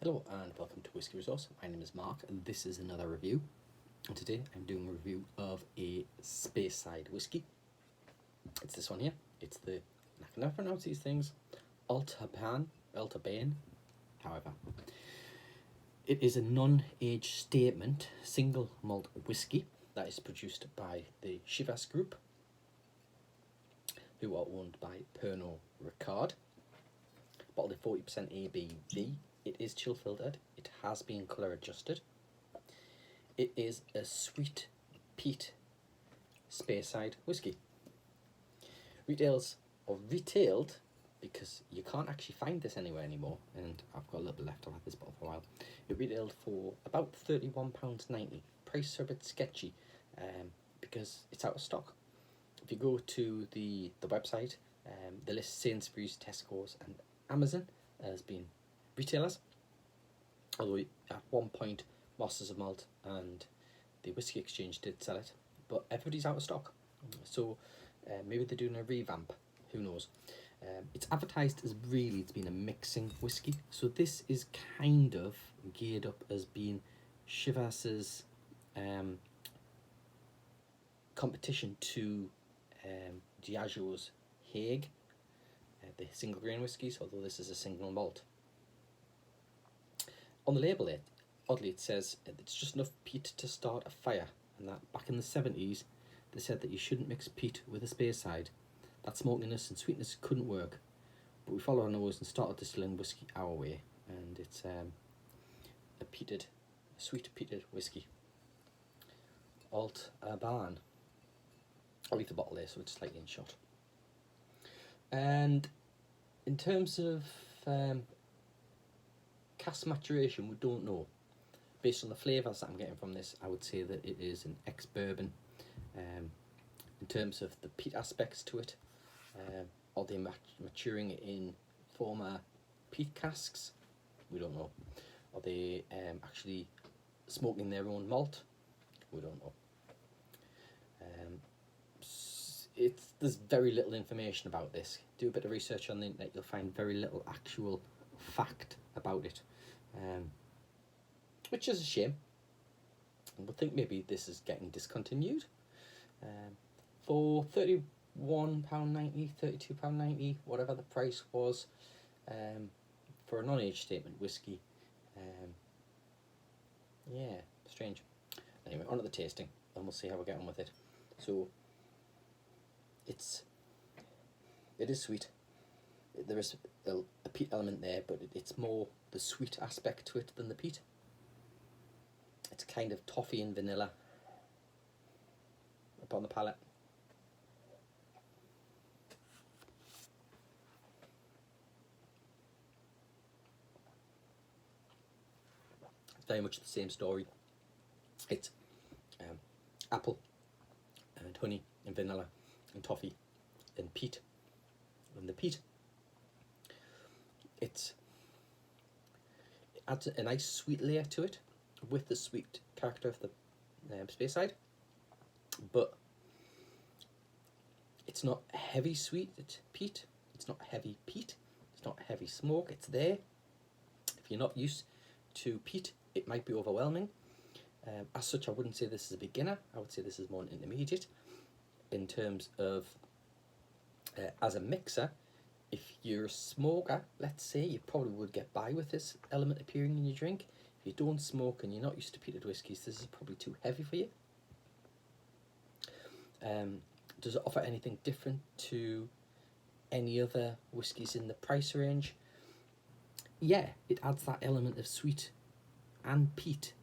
Hello and welcome to Whiskey Resource. My name is Mark and this is another review. And today I'm doing a review of a Speyside whiskey. It's this one here. It's the, I can never pronounce these things, Allt-A-Bhainne, however. It is a non-age statement single malt whiskey that is produced by the Chivas Group, who are owned by Pernod Ricard. Bottled at 40% ABV. It is chill filtered. It has been colour adjusted. It is a sweet peat Speyside whiskey. Retailed because you can't actually find this anywhere anymore, and I've got a little bit left. I've had this bottle for a while. It retailed for about £31.90. Prices are a bit sketchy because it's out of stock. If you go to the website, the list Sainsbury's, Tesco's and Amazon as being retailers, although at one point Masters of Malt and the Whisky Exchange did sell it, but everybody's out of stock, so maybe they're doing a revamp, who knows. It's advertised as it's been a mixing whiskey, so this is kind of geared up as being Chivas's competition to Diageo's Hague, the single grain whiskies, although this is a single malt. On the label, oddly, it says it's just enough peat to start a fire, and that back in the 70s they said that you shouldn't mix peat with a Speyside. That smokiness and sweetness couldn't work, but we followed our nose and started distilling whiskey our way, and it's a sweet peated whiskey. Allt-A-Bhainne. I'll leave the bottle there so it's slightly in shot. And in terms of cask maturation, we don't know. Based on the flavours that I'm getting from this, I would say that it is an ex-bourbon. In terms of the peat aspects to it, are they maturing in former peat casks? We don't know. Are they actually smoking their own malt? We don't know. There's very little information about this. Do a bit of research on the internet, you'll find very little actual fact about it, which is a shame. I would think maybe this is getting discontinued. For £31.90, £32.90, whatever the price was, for a non-age statement whiskey. Yeah, strange. Anyway, on to the tasting, and we'll see how we get on with it. So, it is sweet. There is a peat element there, but it's more the sweet aspect to it than the peat. It's kind of toffee and vanilla upon the palate. It's very much the same story. It's apple and honey and vanilla and toffee and peat. And the peat, it adds a nice sweet layer to it with the sweet character of the Speyside, but it's not heavy sweet peat, it's not heavy peat, it's not heavy smoke. It's there. If you're not used to peat, it might be overwhelming. As such, I wouldn't say this is a beginner. I would say this is more an intermediate in terms of as a mixer. If you're a smoker, let's say, you probably would get by with this element appearing in your drink. If you don't smoke and you're not used to peated whiskies, this is probably too heavy for you. Does it offer anything different to any other whiskies in the price range? Yeah, it adds that element of sweet and peat.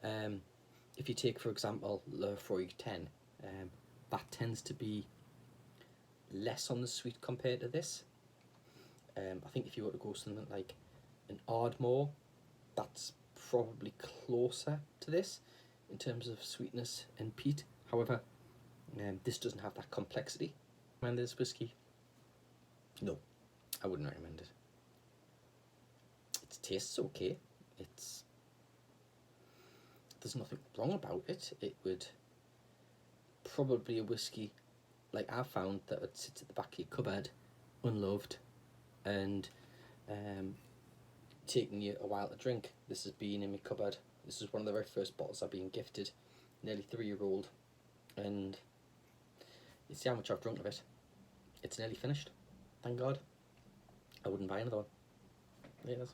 If you take, for example, Lefroy 10, that tends to be less on the sweet compared to this. I think if you were to go something like an Ardmore, that's probably closer to this in terms of sweetness and peat. However, this doesn't have that complexity. Recommend this whiskey? No, I wouldn't recommend it. It tastes okay. There's nothing wrong about it. It would probably a whiskey like I've found that would sit at the back of your cupboard unloved, and taking you a while to drink. This has been in my cupboard. This is one of the very first bottles I've been gifted, nearly 3-year-old, and you see how much I've drunk of it. It's nearly finished. Thank God. I wouldn't buy another one. There it is.